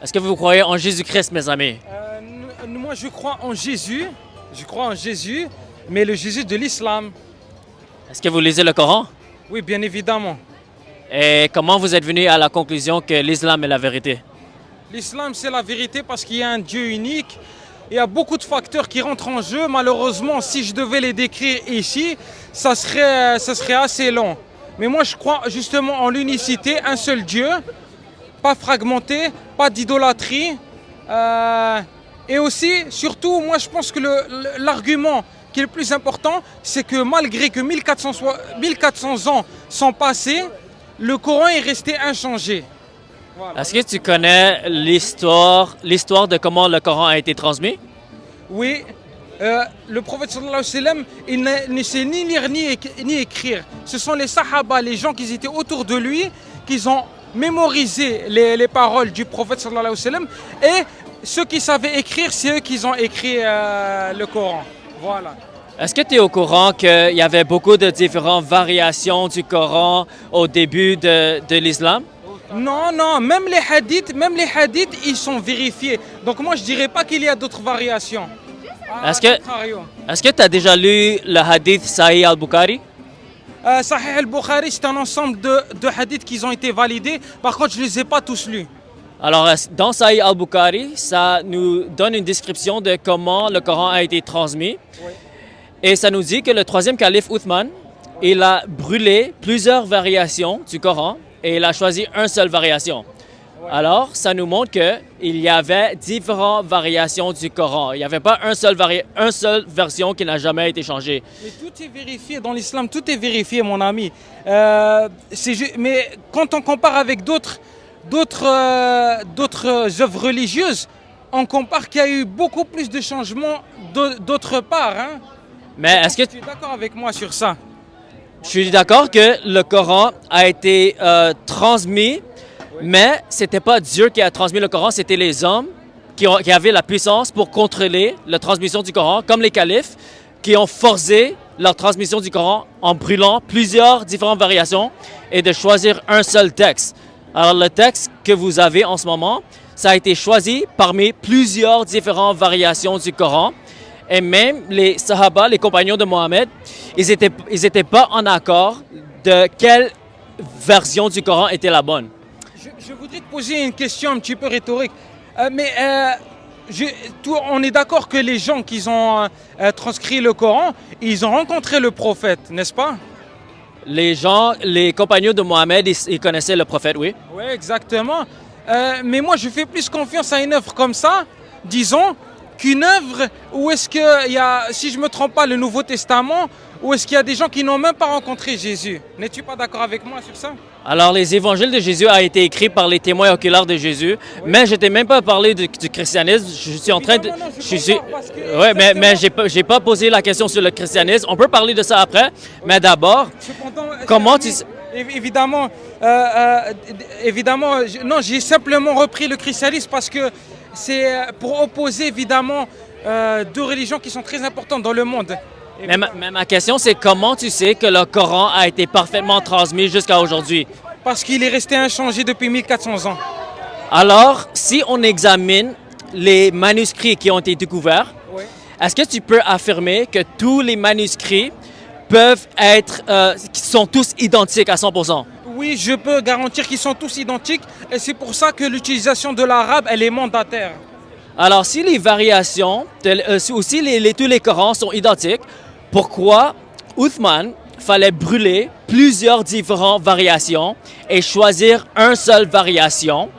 Est-ce que vous croyez en Jésus-Christ, mes amis? Moi, je crois en Jésus. Je crois en Jésus, mais le Jésus de l'islam. Est-ce que vous lisez le Coran? Oui, bien évidemment. Et comment vous êtes venu à la conclusion que l'islam est la vérité? L'islam, c'est la vérité parce qu'il y a un Dieu unique. Il y a beaucoup de facteurs qui rentrent en jeu. Malheureusement, si je devais les décrire ici, ça serait assez long. Mais moi, je crois justement en l'unicité, un seul Dieu, pas fragmenté, pas d'idolâtrie. Et aussi, surtout, moi, je pense que l'argument qui est le plus important, c'est que malgré que 1400 ans sont passés, le Coran est resté inchangé. Voilà. Est-ce que tu connais l'histoire de comment le Coran a été transmis? Oui, le prophète sallallahu alayhi wa sallam, il ne sait ni lire ni écrire. Ce sont les sahaba, les gens qui étaient autour de lui, qui ont mémorisé les paroles du prophète sallallahu alayhi wa sallam. Et ceux qui savaient écrire, c'est eux qui ont écrit le Coran. Voilà. Est-ce que tu es au courant qu'il y avait beaucoup de différentes variations du Coran au début de l'islam? Non, même les hadiths, ils sont vérifiés. Donc moi, je dirais pas qu'il y a d'autres variations. Est-ce que tu as déjà lu le hadith Sahih al-Bukhari? Sahih al-Bukhari, c'est un ensemble de hadiths qui ont été validés. Par contre, je ne les ai pas tous lus. Alors, dans Sahih al-Bukhari, ça nous donne une description de comment le Coran a été transmis. Oui. Et ça nous dit que le troisième calife Uthman, il a brûlé plusieurs variations du Coran et il a choisi une seule variation. Ouais. Alors, ça nous montre qu'il y avait différentes variations du Coran. Il n'y avait pas une seule version qui n'a jamais été changée. Mais tout est vérifié dans l'islam, tout est vérifié, mon ami. Mais quand on compare avec d'autres œuvres religieuses, on compare qu'il y a eu beaucoup plus de changements d'autre part. Hein. Mais est-ce que tu es d'accord avec moi sur ça? Je suis d'accord que le Coran a été transmis, mais ce n'était pas Dieu qui a transmis le Coran, c'était les hommes qui avaient la puissance pour contrôler la transmission du Coran, comme les califes, qui ont forcé leur transmission du Coran en brûlant plusieurs différentes variations et de choisir un seul texte. Alors le texte que vous avez en ce moment, ça a été choisi parmi plusieurs différentes variations du Coran. Et même les Sahaba, les compagnons de Mohammed, ils étaient pas en accord de quelle version du Coran était la bonne. Je voudrais te poser une question un petit peu rhétorique. On est d'accord que les gens qui ont transcrit le Coran, ils ont rencontré le prophète, n'est-ce pas? Les compagnons de Mohammed, ils connaissaient le prophète, oui. Oui, exactement. Mais moi, je fais plus confiance à une œuvre comme ça, disons, qu'une œuvre où est-ce qu'il y a, si je ne me trompe pas, le Nouveau Testament, où est-ce qu'il y a des gens qui n'ont même pas rencontré Jésus. N'es-tu pas d'accord avec moi sur ça? Alors, les évangiles de Jésus ont été écrits par les témoins oculaires de Jésus, oui. Mais je t'ai même pas parlé du christianisme. Je suis en train de... Oui, mais j'ai pas posé la question sur le christianisme. On peut parler de ça après, mais d'abord, comment tu... Évidemment, non, j'ai simplement repris le christianisme parce que c'est pour opposer évidemment deux religions qui sont très importantes dans le monde. Mais ma question, c'est comment tu sais que le Coran a été parfaitement transmis jusqu'à aujourd'hui? Parce qu'il est resté inchangé depuis 1400 ans. Alors, si on examine les manuscrits qui ont été découverts, oui. Est-ce que tu peux affirmer que tous les manuscrits peuvent être, sont tous identiques à 100%? Oui, je peux garantir qu'ils sont tous identiques et c'est pour ça que l'utilisation de l'arabe, elle est mandataire. Alors, si les variations, ou si tous les Corans sont identiques, pourquoi Uthman fallait brûler plusieurs différentes variations et choisir une seule variation?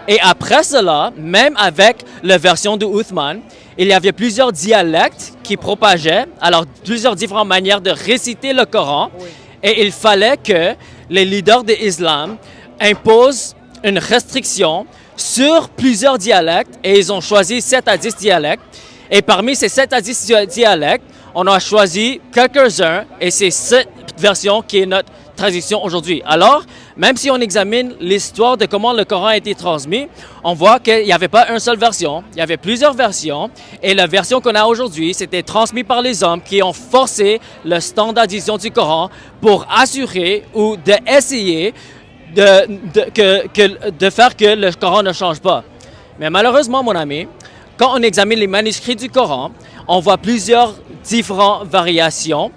Et après cela, même avec la version de Uthman, il y avait plusieurs dialectes qui propageaient, alors plusieurs différentes manières de réciter le Coran. Oui. Et il fallait que les leaders de l'islam imposent une restriction sur plusieurs dialectes et ils ont choisi 7 à 10 dialectes. Et parmi ces 7 à 10 dialectes, on a choisi quelques-uns et c'est cette version qui est notre tradition aujourd'hui. Alors, même si on examine l'histoire de comment le Coran a été transmis, on voit qu'il n'y avait pas une seule version, il y avait plusieurs versions et la version qu'on a aujourd'hui, c'était transmis par les hommes qui ont forcé la standardisation du Coran pour assurer ou d'essayer de faire que le Coran ne change pas. Mais malheureusement, mon ami, quand on examine les manuscrits du Coran, on voit plusieurs différentes variations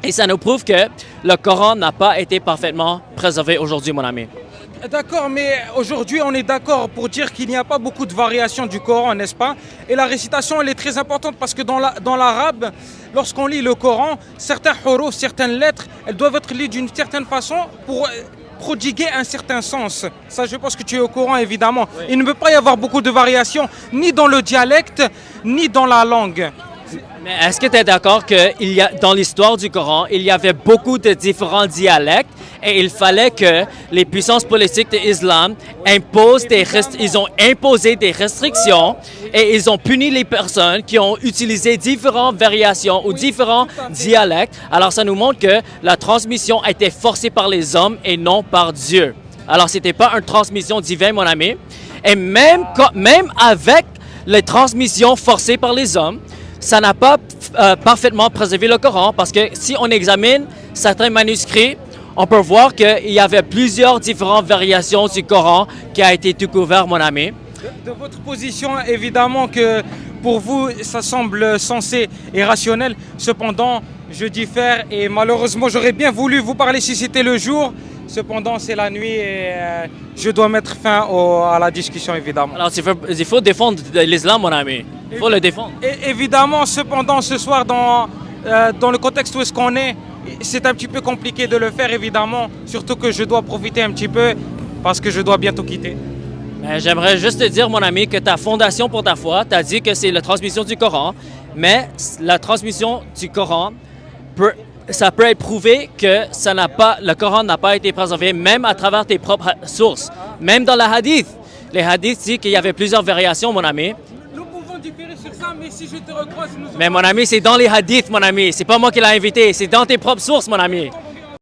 et ça nous prouve que le Coran n'a pas été parfaitement préservé aujourd'hui, mon ami. D'accord, mais aujourd'hui on est d'accord pour dire qu'il n'y a pas beaucoup de variations du Coran, n'est-ce pas? Et la récitation elle est très importante parce que dans l'arabe, lorsqu'on lit le Coran, certains huruf, certaines lettres, elles doivent être liées d'une certaine façon pour prodiguer un certain sens. Ça, je pense que tu es au courant, évidemment. Oui. Il ne peut pas y avoir beaucoup de variations, ni dans le dialecte, ni dans la langue. Mais est-ce que tu es d'accord que dans l'histoire du Coran, il y avait beaucoup de différents dialectes et il fallait que les puissances politiques de l'islam ils ont imposé des restrictions et ils ont puni les personnes qui ont utilisé différentes variations ou différents dialectes. Alors ça nous montre que la transmission a été forcée par les hommes et non par Dieu. Alors c'était pas une transmission divine, mon ami. Et même avec les transmissions forcées par les hommes, ça n'a pas parfaitement préservé le Coran parce que si on examine certains manuscrits, on peut voir qu'il y avait plusieurs différentes variations du Coran qui a été découvert, mon ami. De votre position, évidemment que pour vous, ça semble sensé et rationnel. Cependant, je diffère et malheureusement, j'aurais bien voulu vous parler si c'était le jour. Cependant, c'est la nuit et je dois mettre fin à la discussion, évidemment. Alors, il faut défendre l'islam, mon ami. Il faut le défendre. Et évidemment, cependant, ce soir, dans le contexte où est-ce qu'on est, c'est un petit peu compliqué de le faire, évidemment. Surtout que je dois profiter un petit peu parce que je dois bientôt quitter. J'aimerais juste te dire, mon ami, que ta fondation pour ta foi, tu as dit que c'est la transmission du Coran. Mais la transmission du Coran ça peut être prouvé que le Coran n'a pas été préservé, même à travers tes propres sources. Même dans les hadiths. Les hadiths disent qu'il y avait plusieurs variations, mon ami. Nous pouvons différer sur ça, mais si je te recroise... Mais mon ami, c'est dans les hadiths, mon ami. C'est pas moi qui l'ai invité, c'est dans tes propres sources, mon ami.